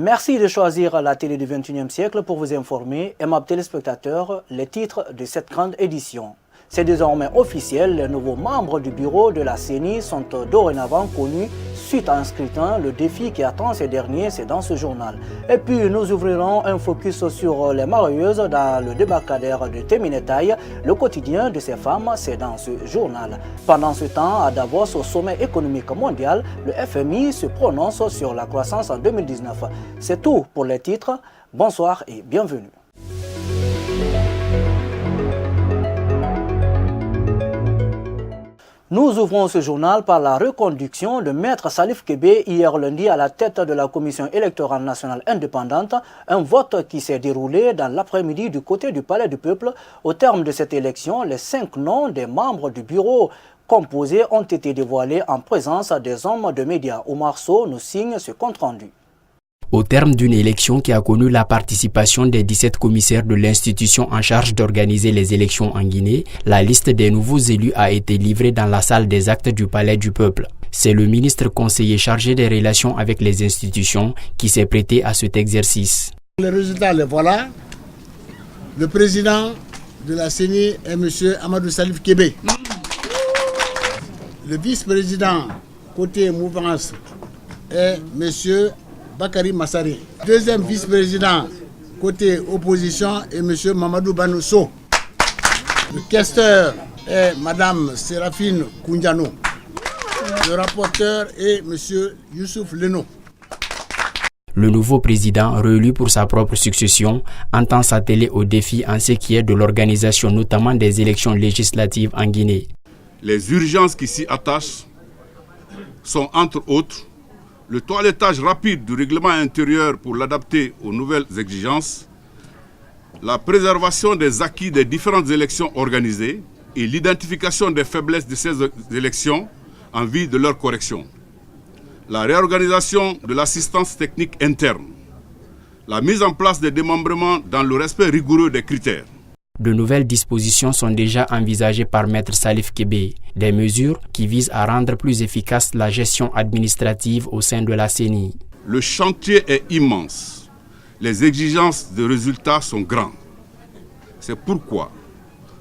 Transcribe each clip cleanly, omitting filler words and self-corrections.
Merci de choisir la télé du 21e siècle pour vous informer, aimables téléspectateurs, les titres de cette grande édition. C'est désormais officiel, les nouveaux membres du bureau de la CENI sont dorénavant connus suite à un scrutin. Le défi qui attend ces derniers, c'est dans ce journal. Et puis nous ouvrirons un focus sur les marieuses dans le débarcadère de Teminetaï. Le quotidien de ces femmes, c'est dans ce journal. Pendant ce temps, à Davos, au sommet économique mondial, le FMI se prononce sur la croissance en 2019. C'est tout pour les titres. Bonsoir et bienvenue. Nous ouvrons ce journal par la reconduction de Maître Salif Kébé hier lundi à la tête de la Commission électorale nationale indépendante, un vote qui s'est déroulé dans l'après-midi du côté du Palais du Peuple. Au terme de cette élection, les 5 noms des membres du bureau composé ont été dévoilés en présence des hommes de médias. Omar Sow nous signe ce compte-rendu. Au terme d'une élection qui a connu la participation des 17 commissaires de l'institution en charge d'organiser les élections en Guinée, la liste des nouveaux élus a été livrée dans la salle des actes du Palais du Peuple. C'est le ministre conseiller chargé des relations avec les institutions qui s'est prêté à cet exercice. Les résultats, les voilà. Le président de la CENI est M. Amadou Salif Kébé. Le vice-président côté mouvance est M. Bakary Massari. Deuxième vice-président côté opposition est M. Mamadou Banousso. Le questeur est Mme Séraphine Koundiano. Le rapporteur est M. Youssouf Leno. Le nouveau président, réélu pour sa propre succession, entend s'atteler au défi en ce qui est de l'organisation notamment des élections législatives en Guinée. Les urgences qui s'y attachent sont entre autres le toilettage rapide du règlement intérieur pour l'adapter aux nouvelles exigences, la préservation des acquis des différentes élections organisées et l'identification des faiblesses de ces élections en vue de leur correction, la réorganisation de l'assistance technique interne, la mise en place des démembrements dans le respect rigoureux des critères. De nouvelles dispositions sont déjà envisagées par Maître Salif Kébé, des mesures qui visent à rendre plus efficace la gestion administrative au sein de la CENI. Le chantier est immense. Les exigences de résultats sont grandes. C'est pourquoi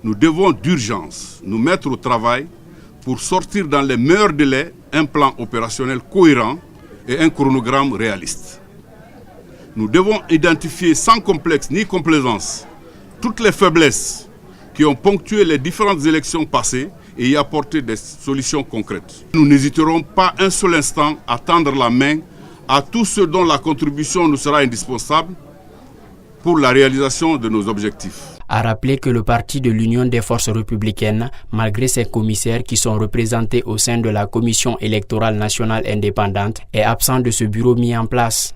nous devons d'urgence nous mettre au travail pour sortir dans les meilleurs délais un plan opérationnel cohérent et un chronogramme réaliste. Nous devons identifier sans complexe ni complaisance toutes les faiblesses qui ont ponctué les différentes élections passées et y apporter des solutions concrètes. Nous n'hésiterons pas un seul instant à tendre la main à tous ceux dont la contribution nous sera indispensable pour la réalisation de nos objectifs. A rappeler que le parti de l'Union des forces républicaines, malgré ses commissaires qui sont représentés au sein de la Commission électorale nationale indépendante, est absent de ce bureau mis en place.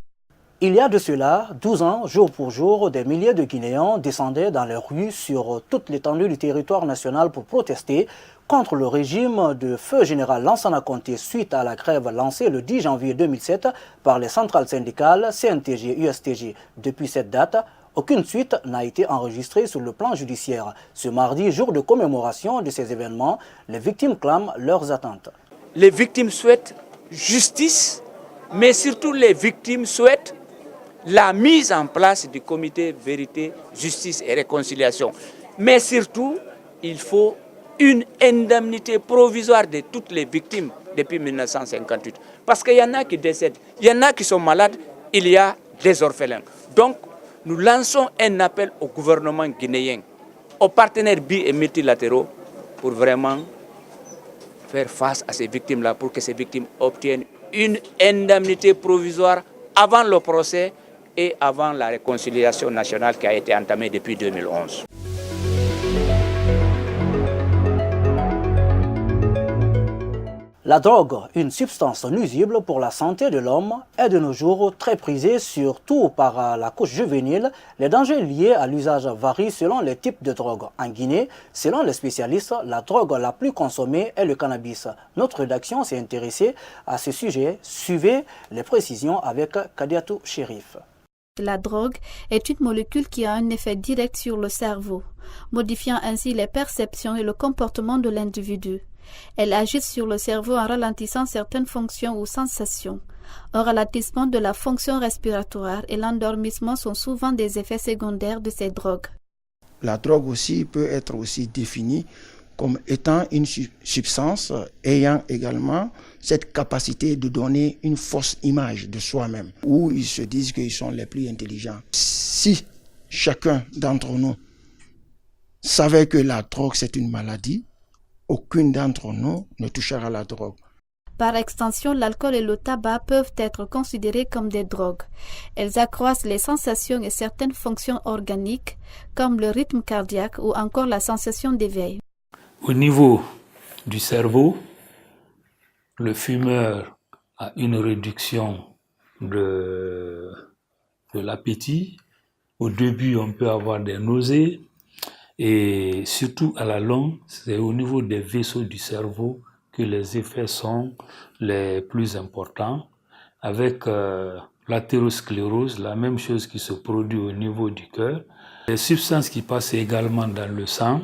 Il y a de cela 12 ans, jour pour jour, des milliers de Guinéens descendaient dans les rues sur toute l'étendue du territoire national pour protester contre le régime de feu général Lansana Conté suite à la grève lancée le 10 janvier 2007 par les centrales syndicales CNTG et USTG. Depuis cette date, aucune suite n'a été enregistrée sur le plan judiciaire. Ce mardi, jour de commémoration de ces événements, les victimes clament leurs attentes. Les victimes souhaitent justice, mais surtout les victimes souhaitent la mise en place du comité vérité, justice et réconciliation. Mais surtout, il faut une indemnité provisoire de toutes les victimes depuis 1958. Parce qu'il y en a qui décèdent, il y en a qui sont malades, il y a des orphelins. Donc, nous lançons un appel au gouvernement guinéen, aux partenaires bi- et multilatéraux pour vraiment faire face à ces victimes-là, pour que ces victimes obtiennent une indemnité provisoire avant le procès et avant la réconciliation nationale qui a été entamée depuis 2011. La drogue, une substance nuisible pour la santé de l'homme, est de nos jours très prisée, surtout par la couche juvénile. Les dangers liés à l'usage varient selon les types de drogue. En Guinée, selon les spécialistes, la drogue la plus consommée est le cannabis. Notre rédaction s'est intéressée à ce sujet. Suivez les précisions avec Kadiatou Chérif. La drogue est une molécule qui a un effet direct sur le cerveau, modifiant ainsi les perceptions et le comportement de l'individu. Elle agit sur le cerveau en ralentissant certaines fonctions ou sensations. Un ralentissement de la fonction respiratoire et l'endormissement sont souvent des effets secondaires de ces drogues. La drogue aussi peut être aussi définie comme étant une substance ayant également cette capacité de donner une fausse image de soi-même, où ils se disent qu'ils sont les plus intelligents. Si chacun d'entre nous savait que la drogue c'est une maladie, aucune d'entre nous ne touchera à la drogue. Par extension, l'alcool et le tabac peuvent être considérés comme des drogues. Elles accroissent les sensations et certaines fonctions organiques, comme le rythme cardiaque ou encore la sensation d'éveil. Au niveau du cerveau, le fumeur a une réduction de l'appétit. Au début, on peut avoir des nausées et surtout à la longue, c'est au niveau des vaisseaux du cerveau que les effets sont les plus importants. Avec l'athérosclérose, la même chose qui se produit au niveau du cœur. Les substances qui passent également dans le sang,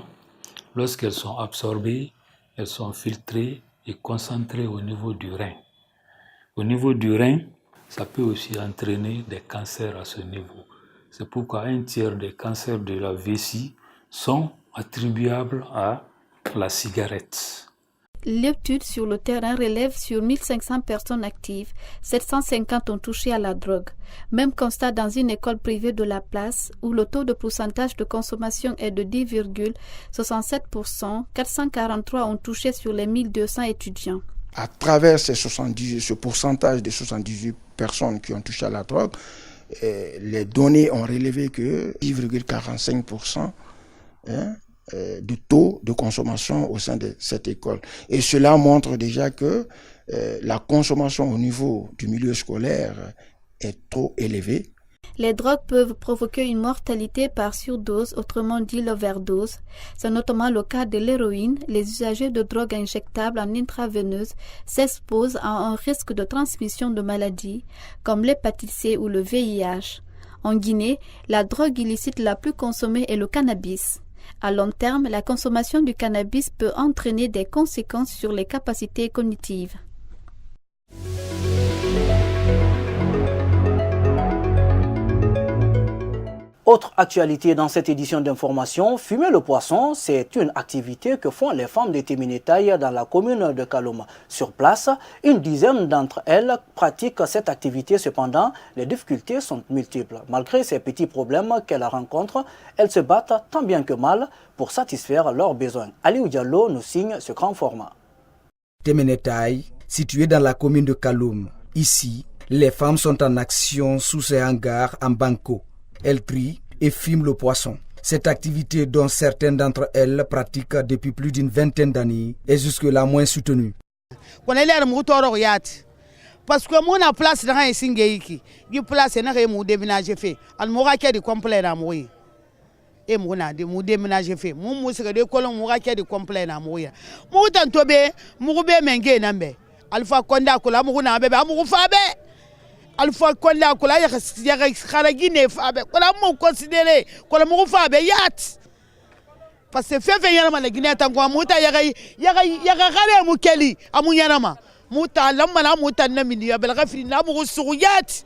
lorsqu'elles sont absorbées, elles sont filtrées et concentrées au niveau du rein. Au niveau du rein, ça peut aussi entraîner des cancers à ce niveau. C'est pourquoi un tiers des cancers de la vessie sont attribuables à la cigarette. L'étude sur le terrain relève sur 1500 personnes actives, 750 ont touché à la drogue. Même constat dans une école privée de la place où le taux de pourcentage de consommation est de 10,67%, 443 ont touché sur les 1200 étudiants. À travers ce pourcentage de 78 personnes qui ont touché à la drogue, les données ont relevé que 10,45% du taux de consommation au sein de cette école. Et cela montre déjà que la consommation au niveau du milieu scolaire est trop élevée. Les drogues peuvent provoquer une mortalité par surdose, autrement dit l'overdose. C'est notamment le cas de l'héroïne. Les usagers de drogues injectables en intraveineuse s'exposent à un risque de transmission de maladies comme l'hépatite C ou le VIH. En Guinée, la drogue illicite la plus consommée est le cannabis. À long terme, la consommation du cannabis peut entraîner des conséquences sur les capacités cognitives. Autre actualité dans cette édition d'information, fumer le poisson, c'est une activité que font les femmes de Timinitaï dans la commune de Kaloum. Sur place, une dizaine d'entre elles pratiquent cette activité. Cependant, les difficultés sont multiples. Malgré ces petits problèmes qu'elles rencontrent, elles se battent tant bien que mal pour satisfaire leurs besoins. Aliou Diallo nous signe ce grand format. Timinitaï, située dans la commune de Kaloum. Ici, les femmes sont en action sous ces hangars en banco. Elles trient et fument le poisson. Cette activité dont certaines d'entre elles pratiquent depuis plus d'une vingtaine d'années est jusque-là moins soutenue. Parce que mon place dans un singeiki, du place n'a rien de déménager fait. Al mouraké de complet à mourir. Et mon a de déménager fait. Mon mousse de colon mouraké de complet à mourir. Moutan tobe, mourbe mengue nambe. Alpha konda kola mouna bebe amour fabe. Alpha konda kola ya kharagine fabe. Kola mo considéré kola mourou fabe yat. Parce que fait venir la Guinée tango mouta ya kare mukeli amunyanama. Mouta lamala mouta namini ya belgafri na mourou souyat.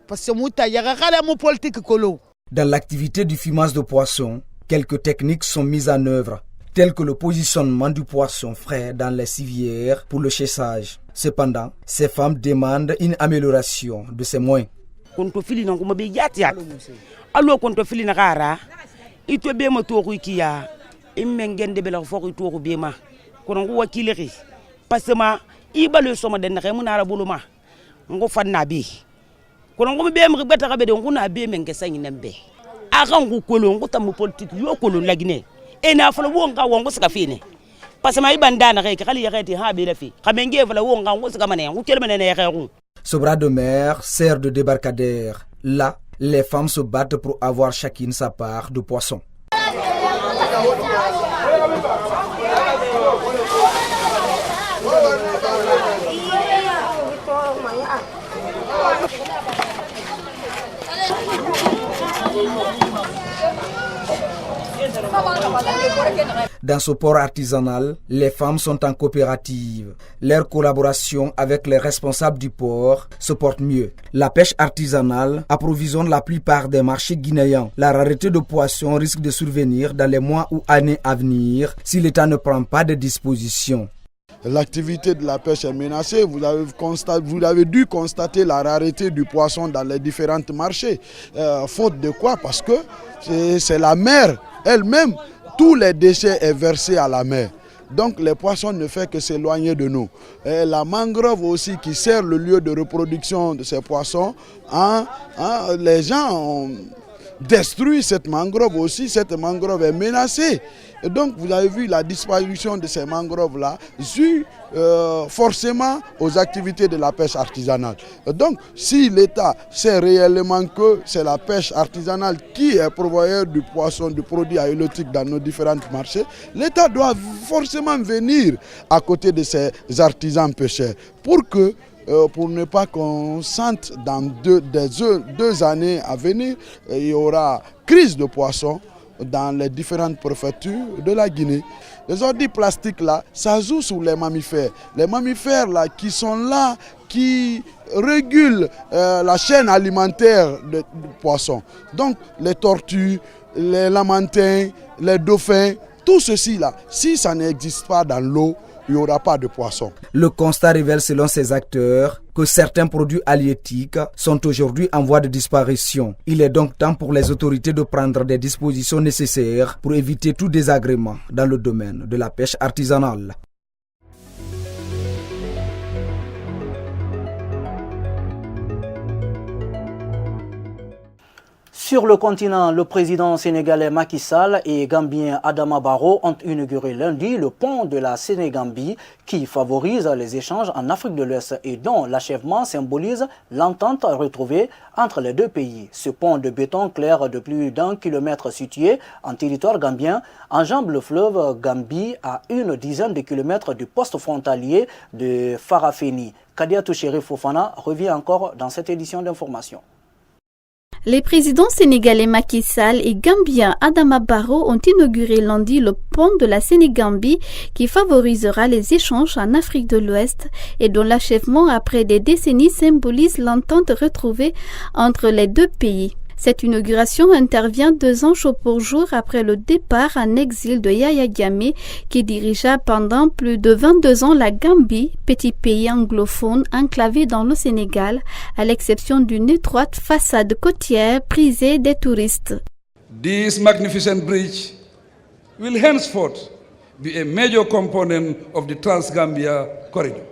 Parce que mouta ya kare mo politique kolo. Dans l'activité du fumage de poisson, quelques techniques sont mises en œuvre, telles que le positionnement du poisson frais dans les civières pour le chassage. Cependant, ces femmes demandent une amélioration de ces moyens. Ce bras de mer sert de débarcadère. Là, les femmes se battent pour avoir chacune sa part de poisson. Dans ce port artisanal, les femmes sont en coopérative. Leur collaboration avec les responsables du port se porte mieux. La pêche artisanale approvisionne la plupart des marchés guinéens. La rareté de poissons risque de survenir dans les mois ou années à venir si l'État ne prend pas de dispositions. L'activité de la pêche est menacée. Vous avez dû constater la rareté du poisson dans les différents marchés. Faute de quoi? Parce que c'est la mer elle-même. Tous les déchets sont versés à la mer. Donc les poissons ne font que s'éloigner de nous. Et la mangrove aussi qui sert le lieu de reproduction de ces poissons, les gens ont détruit cette mangrove aussi. Cette mangrove est menacée. Et donc vous avez vu la disparition de ces mangroves-là due forcément aux activités de la pêche artisanale. Et donc si l'État sait réellement que c'est la pêche artisanale qui est pourvoyeur du poisson, du produit halieutique dans nos différents marchés, l'État doit forcément venir à côté de ces artisans pêcheurs pour ne pas qu'on sente dans deux années à venir, il y aura crise de poissons dans les différentes préfectures de la Guinée. Les ordures plastiques là, ça joue sur les mammifères. Les mammifères là qui sont là, qui régulent la chaîne alimentaire du poisson. Donc les tortues, les lamantins, les dauphins, tout ceci là, si ça n'existe pas dans l'eau, il n'y aura pas de poisson. Le constat révèle selon ces acteurs que certains produits halieutiques sont aujourd'hui en voie de disparition. Il est donc temps pour les autorités de prendre des dispositions nécessaires pour éviter tout désagrément dans le domaine de la pêche artisanale. Sur le continent, le président sénégalais Macky Sall et gambien Adama Barrow ont inauguré lundi le pont de la Sénégambie qui favorise les échanges en Afrique de l'Ouest et dont l'achèvement symbolise l'entente retrouvée entre les deux pays. Ce pont de béton clair de plus d'1 kilomètre situé en territoire gambien enjambe le fleuve Gambie à une dizaine de kilomètres du poste frontalier de Farafeni. Kadiatou Chérif Fofana revient encore dans cette édition d'information. Les présidents sénégalais Macky Sall et gambien Adama Barrow ont inauguré lundi le pont de la Sénégambie qui favorisera les échanges en Afrique de l'Ouest et dont l'achèvement après des décennies symbolise l'entente retrouvée entre les deux pays. Cette inauguration intervient 2 ans jour pour jour après le départ en exil de Yaya Jammeh qui dirigea pendant plus de 22 ans la Gambie, petit pays anglophone enclavé dans le Sénégal, à l'exception d'une étroite façade côtière prisée des touristes. This magnificent bridge will henceforth be a major component of the Trans-Gambia corridor.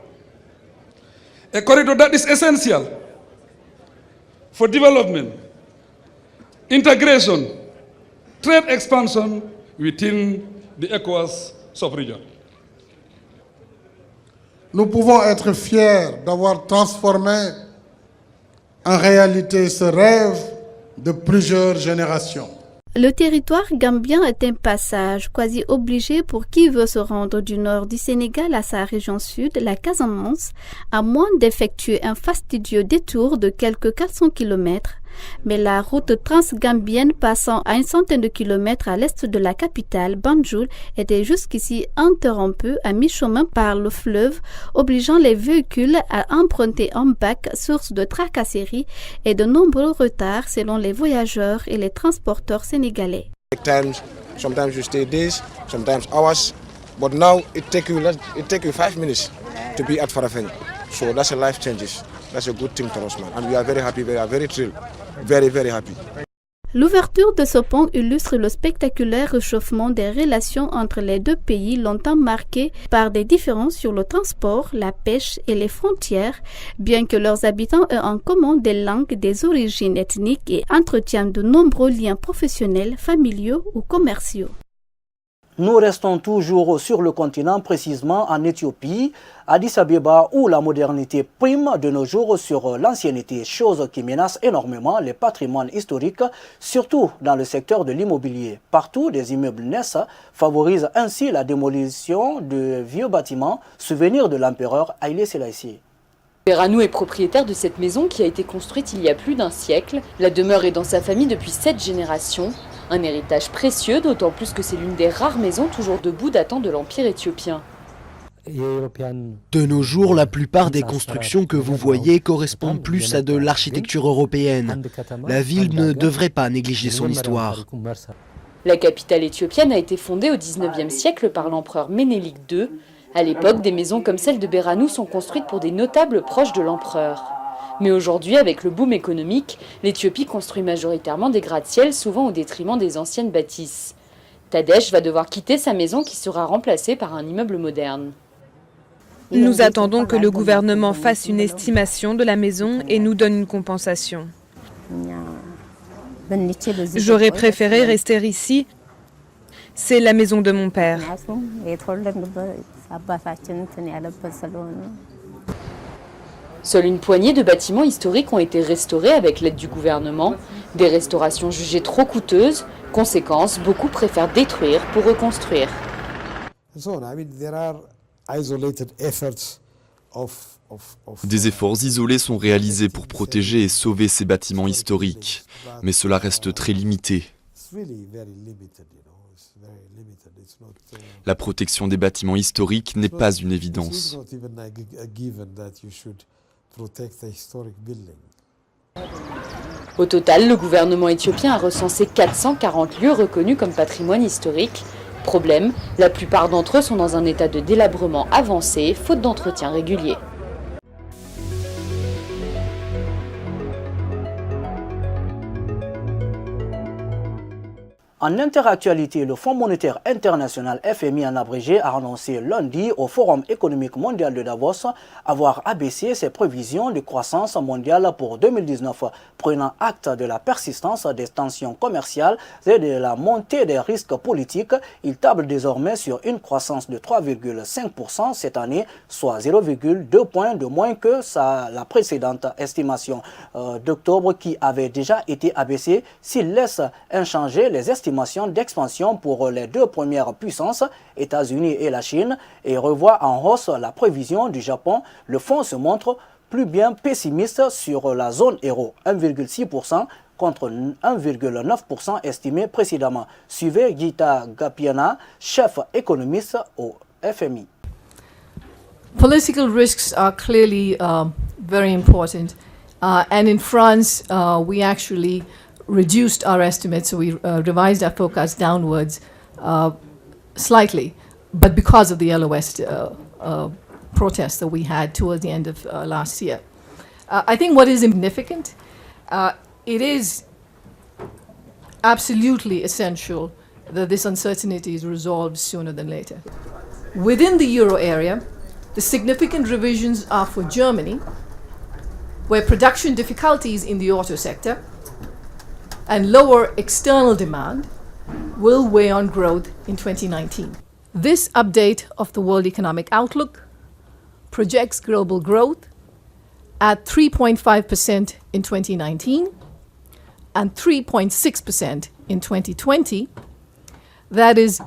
A corridor that is essential for development, integration, trade expansion within the ECOWAS sub-region. Nous pouvons être fiers d'avoir transformé en réalité ce rêve de plusieurs générations. Le territoire gambien est un passage quasi obligé pour qui veut se rendre du nord du Sénégal à sa région sud, la Casamance, à moins d'effectuer un fastidieux détour de quelques 400 km. Mais la route transgambienne passant à une centaine de kilomètres à l'est de la capitale, Banjul, était jusqu'ici interrompue à mi-chemin par le fleuve, obligeant les véhicules à emprunter un bac, source de tracasseries et de nombreux retards selon les voyageurs et les transporteurs sénégalais. Sometimes you stay days, sometimes hours, but now it take you 5 minutes to be at Farafenni. So that's a life changes. That's a good thing for us, man. And we are very happy, we are very thrilled, very, very happy. L'ouverture de ce pont illustre le spectaculaire réchauffement des relations entre les deux pays longtemps marquées par des différences sur le transport, la pêche et les frontières, bien que leurs habitants aient en commun des langues, des origines ethniques et entretiennent de nombreux liens professionnels, familiaux ou commerciaux. Nous restons toujours sur le continent, précisément en Éthiopie, Addis Abeba, où la modernité prime de nos jours sur l'ancienneté, chose qui menace énormément les patrimoines historiques, surtout dans le secteur de l'immobilier. Partout, des immeubles naissent, favorisent ainsi la démolition de vieux bâtiments, souvenirs de l'empereur Haïlé Sélassié. Perranou est propriétaire de cette maison qui a été construite il y a plus d'1 siècle. La demeure est dans sa famille depuis 7 générations. Un héritage précieux, d'autant plus que c'est l'une des rares maisons toujours debout datant de l'Empire éthiopien. De nos jours, la plupart des constructions que vous voyez correspondent plus à de l'architecture européenne. La ville ne devrait pas négliger son histoire. La capitale éthiopienne a été fondée au XIXe siècle par l'empereur Ménélik II. À l'époque, des maisons comme celle de Beranou sont construites pour des notables proches de l'empereur. Mais aujourd'hui, avec le boom économique, l'Éthiopie construit majoritairement des gratte-ciel, souvent au détriment des anciennes bâtisses. Tadej va devoir quitter sa maison qui sera remplacée par un immeuble moderne. Nous attendons que le gouvernement fasse une estimation de la maison et nous donne une compensation. J'aurais préféré rester ici. C'est la maison de mon père. Seule une poignée de bâtiments historiques ont été restaurés avec l'aide du gouvernement. Des restaurations jugées trop coûteuses. Conséquence, beaucoup préfèrent détruire pour reconstruire. Des efforts isolés sont réalisés pour protéger et sauver ces bâtiments historiques, mais cela reste très limité. La protection des bâtiments historiques n'est pas une évidence. Au total, le gouvernement éthiopien a recensé 440 lieux reconnus comme patrimoine historique. Problème, la plupart d'entre eux sont dans un état de délabrement avancé, faute d'entretien régulier. En interactualité, le Fonds monétaire international FMI en abrégé a annoncé lundi au Forum économique mondial de Davos avoir abaissé ses prévisions de croissance mondiale pour 2019, prenant acte de la persistance des tensions commerciales et de la montée des risques politiques. Il table désormais sur une croissance de 3,5% cette année, soit 0,2 points de moins que la précédente estimation d'octobre qui avait déjà été abaissée s'il laisse inchangées les estimations d'expansion pour les deux premières puissances, États-Unis et la Chine, et revoit en hausse la prévision du Japon. Le fonds se montre plus bien pessimiste sur la zone euro, 1,6% contre 1,9% estimé précédemment. Suivez Gita Gapiana, chef économiste au FMI. Political risks are clearly very important. And in France, we actually reduced our estimates, so we revised our forecast downwards slightly, but because of the LOS protests that we had towards the end of last year. I think what is significant, it is absolutely essential that this uncertainty is resolved sooner than later. Within the euro area, the significant revisions are for Germany, where production difficulties in the auto sector and lower external demand will weigh on growth in 2019. This update of the World Economic Outlook projects global growth at 3.5% in 2019 and 3.6% in 2020. That is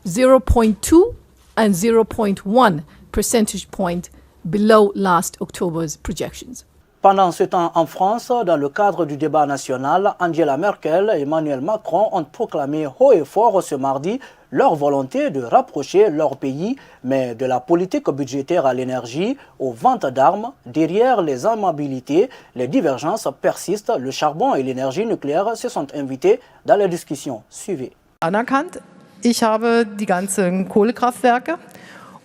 0.2 and 0.1 percentage point below last October's projections. Pendant ce temps, en France, dans le cadre du débat national, Angela Merkel et Emmanuel Macron ont proclamé haut et fort ce mardi leur volonté de rapprocher leur pays, mais de la politique budgétaire à l'énergie, aux ventes d'armes. Derrière les amabilités, les divergences persistent. Le charbon et l'énergie nucléaire se sont invités dans la discussion. Suivez. Anerkannt. Ich habe die ganzen Kohlekraftwerke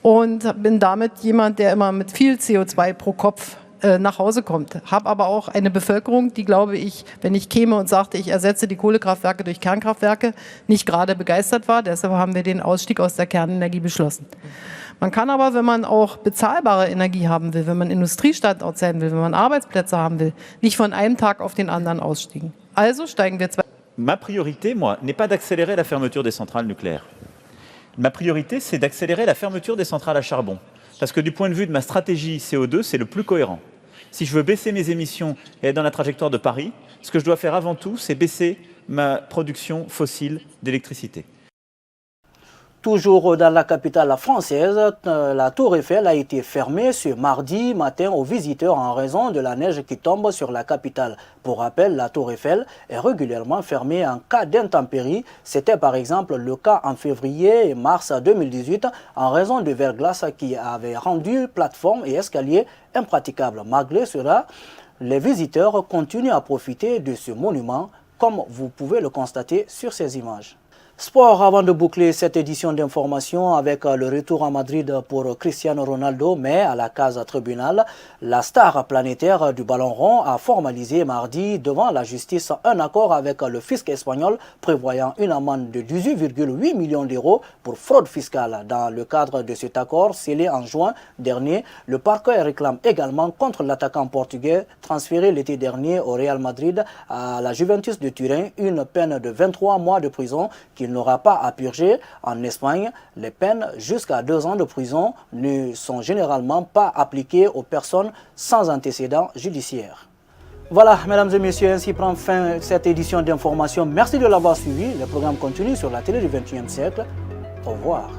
und bin damit jemand, der immer mit viel CO2 pro Kopf nach Hause kommt. Habe aber auch eine Bevölkerung, die, glaube ich, wenn ich käme und sagte, ich ersetze die Kohlekraftwerke durch Kernkraftwerke, nicht gerade begeistert war. Deshalb haben wir den Ausstieg aus der Kernenergie beschlossen. Man kann aber, wenn man auch bezahlbare Energie haben will, wenn man Industriestandort sein will, wenn man Arbeitsplätze haben will, nicht von einem Tag auf den anderen ausstiegen. Also steigen wir zwei. Ma priorité, moi, n'est pas d'accélérer la fermeture des centrales nucléaires. Ma priorité, c'est d'accélérer la fermeture des centrales à charbon. Parce que du point de vue de ma stratégie CO2, c'est le plus cohérent. Si je veux baisser mes émissions et être dans la trajectoire de Paris, ce que je dois faire avant tout, c'est baisser ma production fossile d'électricité. Toujours dans la capitale française, la Tour Eiffel a été fermée ce mardi matin aux visiteurs en raison de la neige qui tombe sur la capitale. Pour rappel, la Tour Eiffel est régulièrement fermée en cas d'intempéries. C'était par exemple le cas en février et mars 2018 en raison de verglas qui avait rendu plateforme et escalier impraticables. Malgré cela, les visiteurs continuent à profiter de ce monument, comme vous pouvez le constater sur ces images. Sport, avant de boucler cette édition d'information avec le retour à Madrid pour Cristiano Ronaldo, mais à la case tribunal, la star planétaire du ballon rond a formalisé mardi devant la justice un accord avec le fisc espagnol prévoyant une amende de 18,8 millions d'euros pour fraude fiscale. Dans le cadre de cet accord scellé en juin dernier, le parquet réclame également contre l'attaquant portugais transféré l'été dernier au Real Madrid à la Juventus de Turin une peine de 23 mois de prison qu'il n'aura pas à purger. En Espagne, les peines jusqu'à 2 ans de prison ne sont généralement pas appliquées aux personnes sans antécédents judiciaires. Voilà, mesdames et messieurs, ainsi prend fin cette édition d'information. Merci de l'avoir suivi. Le programme continue sur la télé du 21e siècle. Au revoir.